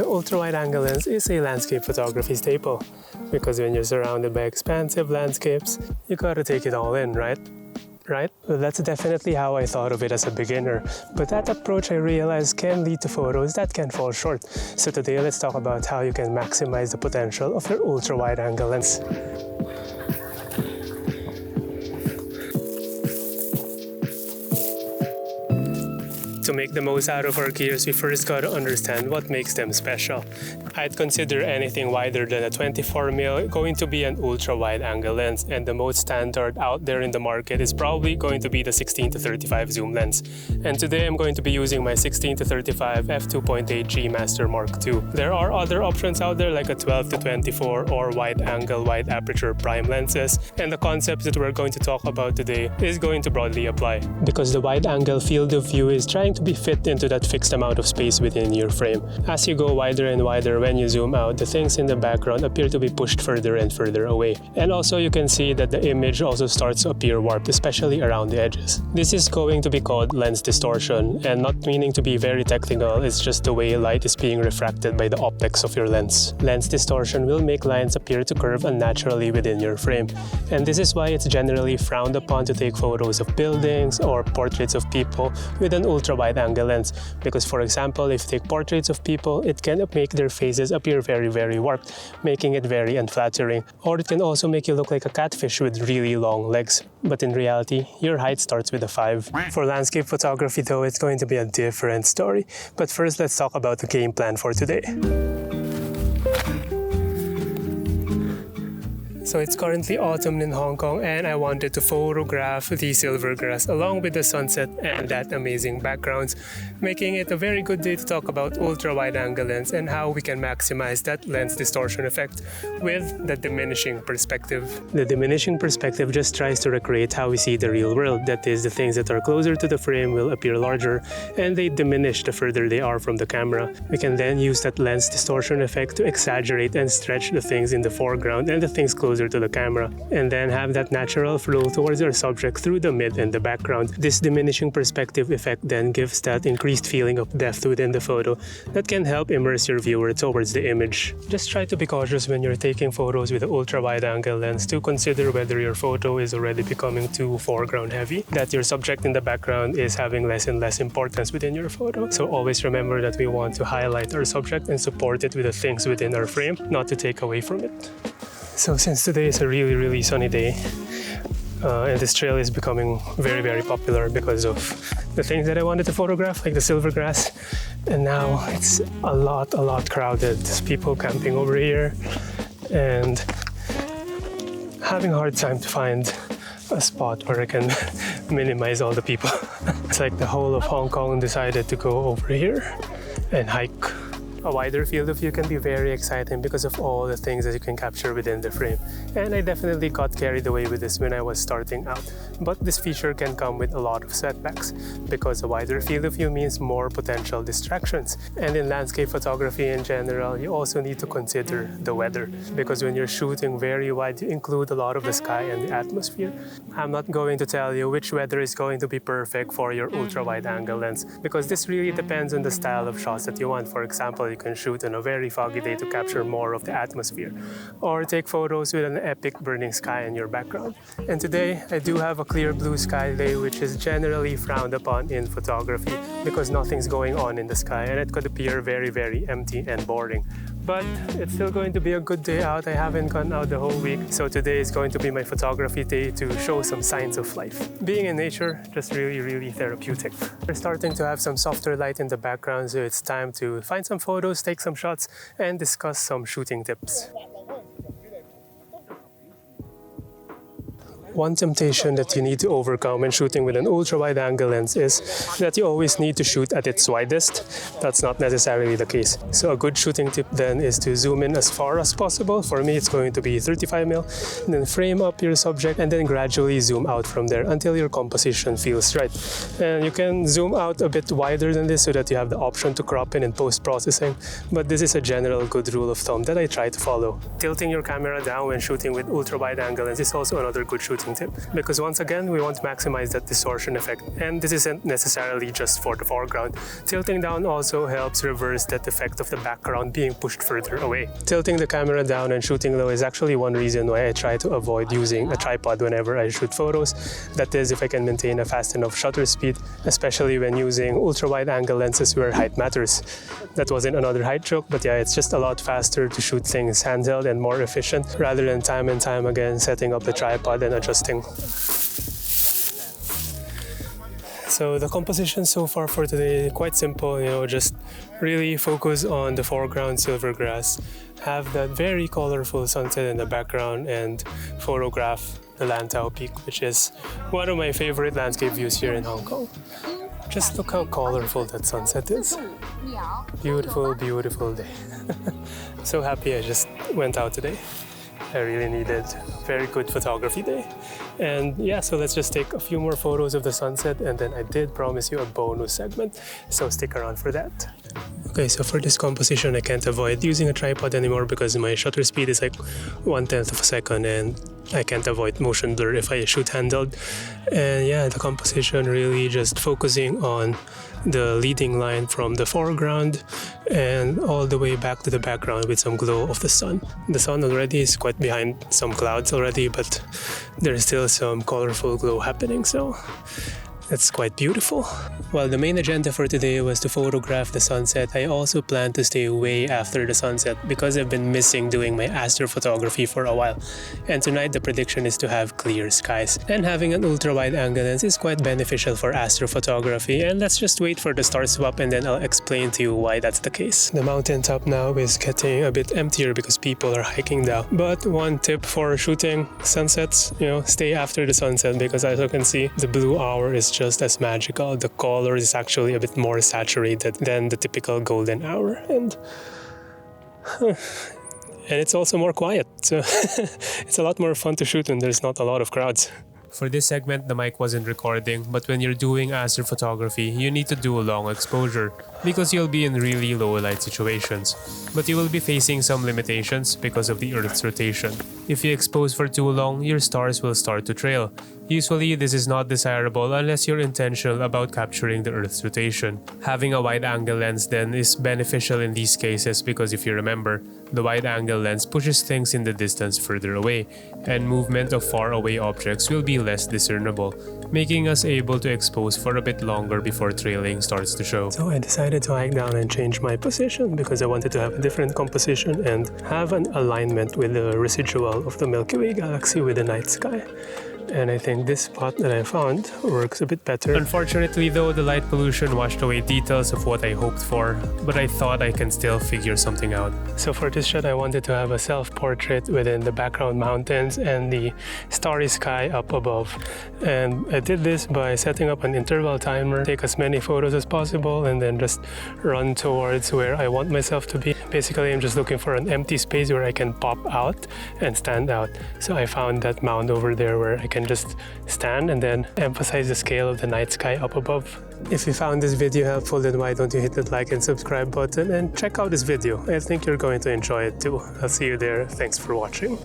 The ultra-wide-angle lens is a landscape photography staple because when you're surrounded by expansive landscapes, you gotta take it all in, right? Well, that's definitely how I thought of it as a beginner, but that approach I realized can lead to photos that can fall short. So today let's talk about how you can maximize the potential of your ultra-wide-angle lens. To make the most out of our gears, we first gotta understand what makes them special. I'd consider anything wider than a 24mm going to be an ultra-wide-angle lens, and the most standard out there in the market is probably going to be the 16-35 zoom lens. And today I'm going to be using my 16-35 f2.8G Master Mark II. There are other options out there like a 12-24 or wide-angle, wide-aperture prime lenses, and the concept that we're going to talk about today is going to broadly apply. Because the wide-angle field of view is trying to be fit into that fixed amount of space within your frame. As you go wider and wider when you zoom out, the things in the background appear to be pushed further and further away. And also you can see that the image also starts to appear warped, especially around the edges. This is going to be called lens distortion, and not meaning to be very technical, it's just the way light is being refracted by the optics of your lens. Lens distortion will make lines appear to curve unnaturally within your frame, and this is why it's generally frowned upon to take photos of buildings or portraits of people with an ultra-wide-angle lens, because for example, if you take portraits of people, it can make their faces appear very warped, making it very unflattering. Or it can also make you look like a catfish with really long legs, but in reality, your height starts with a 5. For landscape photography though, it's going to be a different story. But first, let's talk about the game plan for today. So it's currently autumn in Hong Kong, and I wanted to photograph the silvergrass along with the sunset and that amazing backgrounds, making it a very good day to talk about ultra-wide-angle lens and how we can maximize that lens distortion effect with the diminishing perspective. The diminishing perspective just tries to recreate how we see the real world. That is, the things that are closer to the frame will appear larger, and they diminish the further they are from the camera. We can then use that lens distortion effect to exaggerate and stretch the things in the foreground and the things closer to the camera, and then have that natural flow towards our subject through the mid and the background. This diminishing perspective effect then gives that increased feeling of depth within the photo that can help immerse your viewer towards the image. Just try to be cautious when you're taking photos with an ultra-wide-angle lens to consider whether your photo is already becoming too foreground heavy, that your subject in the background is having less and less importance within your photo. So always remember that we want to highlight our subject and support it with the things within our frame, not to take away from it. So since today is a really sunny day, and this trail is becoming very popular because of the things that I wanted to photograph, like the silvergrass, and now it's a lot crowded. There's people camping over here and having a hard time to find a spot where I can minimize all the people. It's like the whole of Hong Kong decided to go over here and hike. A wider field of view can be very exciting because of all the things that you can capture within the frame. And I definitely got carried away with this when I was starting out. But this feature can come with a lot of setbacks because a wider field of view means more potential distractions. And in landscape photography in general, you also need to consider the weather, because when you're shooting very wide, you include a lot of the sky and the atmosphere. I'm not going to tell you which weather is going to be perfect for your ultra-wide-angle lens, because this really depends on the style of shots that you want. For example, you can shoot on a very foggy day to capture more of the atmosphere, or take photos with an epic burning sky in your background. And today, I do have a clear blue sky day, which is generally frowned upon in photography because nothing's going on in the sky and it could appear very empty and boring. But it's still going to be a good day out. I haven't gone out the whole week, so today is going to be my photography day to show some signs of life. Being in nature, just really therapeutic. We're starting to have some softer light in the background, so it's time to find some photos, take some shots, and discuss some shooting tips. One temptation that you need to overcome when shooting with an ultra-wide-angle lens is that you always need to shoot at its widest. That's not necessarily the case. So a good shooting tip then is to zoom in as far as possible. For me, it's going to be 35mm, and then frame up your subject and then gradually zoom out from there until your composition feels right. And you can zoom out a bit wider than this so that you have the option to crop in post-processing, but this is a general good rule of thumb that I try to follow. Tilting your camera down when shooting with ultra-wide-angle lens is also another good shooting shooting tip, because once again we want to maximize that distortion effect, and this isn't necessarily just for the foreground. Tilting down also helps reverse that effect of the background being pushed further away. Tilting the camera down and shooting low is actually one reason why I try to avoid using a tripod whenever I shoot photos. That is, if I can maintain a fast enough shutter speed, especially when using ultra-wide angle lenses where height matters. That wasn't another height joke, but yeah, it's just a lot faster to shoot things handheld and more efficient rather than time and time again setting up the tripod and adjusting. So the composition so far for today, quite simple, just really focus on the foreground silvergrass, have that very colorful sunset in the background, and photograph the Lantau Peak, which is one of my favorite landscape views here in Hong Kong. Just look how colorful that sunset is. Beautiful, beautiful day. So happy I just went out today. I really needed a very good photography day. And yeah, so let's just take a few more photos of the sunset, and then I did promise you a bonus segment, so stick around for that. Okay, so for this composition I can't avoid using a tripod anymore because my shutter speed is like 1/10 of a second and I can't avoid motion blur if I shoot handheld. And yeah, the composition really just focusing on the leading line from the foreground and all the way back to the background with some glow of the sun. The sun already is quite behind some clouds already, but there's still some colorful glow happening, so that's quite beautiful. While the main agenda for today was to photograph the sunset, I also plan to stay way after the sunset because I've been missing doing my astrophotography for a while. And tonight the prediction is to have clear skies. And having an ultra-wide angle lens is quite beneficial for astrophotography, and let's just wait for the star swap and then I'll explain to you why that's the case. The mountain top now is getting a bit emptier because people are hiking down. But one tip for shooting sunsets, stay after the sunset, because as you can see, the blue hour is just as magical. The color is actually a bit more saturated than the typical golden hour, and it's also more quiet, so it's a lot more fun to shoot when there's not a lot of crowds. For this segment, the mic wasn't recording, but when you're doing astrophotography, you need to do a long exposure because you'll be in really low light situations. But you will be facing some limitations because of the Earth's rotation. If you expose for too long, your stars will start to trail. Usually, this is not desirable unless you're intentional about capturing the Earth's rotation. Having a wide-angle lens then is beneficial in these cases because if you remember, the wide-angle lens pushes things in the distance further away, and movement of far-away objects will be less discernible, making us able to expose for a bit longer before trailing starts to show. So I decided to hike down and change my position because I wanted to have a different composition and have an alignment with the residual of the Milky Way galaxy with the night sky. And I think this spot that I found works a bit better. Unfortunately though, the light pollution washed away details of what I hoped for, but I thought I can still figure something out. So for this shot I wanted to have a self-portrait within the background mountains and the starry sky up above. And I did this by setting up an interval timer, take as many photos as possible, and then just run towards where I want myself to be. Basically I'm just looking for an empty space where I can pop out and stand out. So I found that mound over there where I can just stand and then emphasize the scale of the night sky up above. If you found this video helpful, then why don't you hit that like and subscribe button and check out this video. I think you're going to enjoy it too. I'll see you there. Thanks for watching.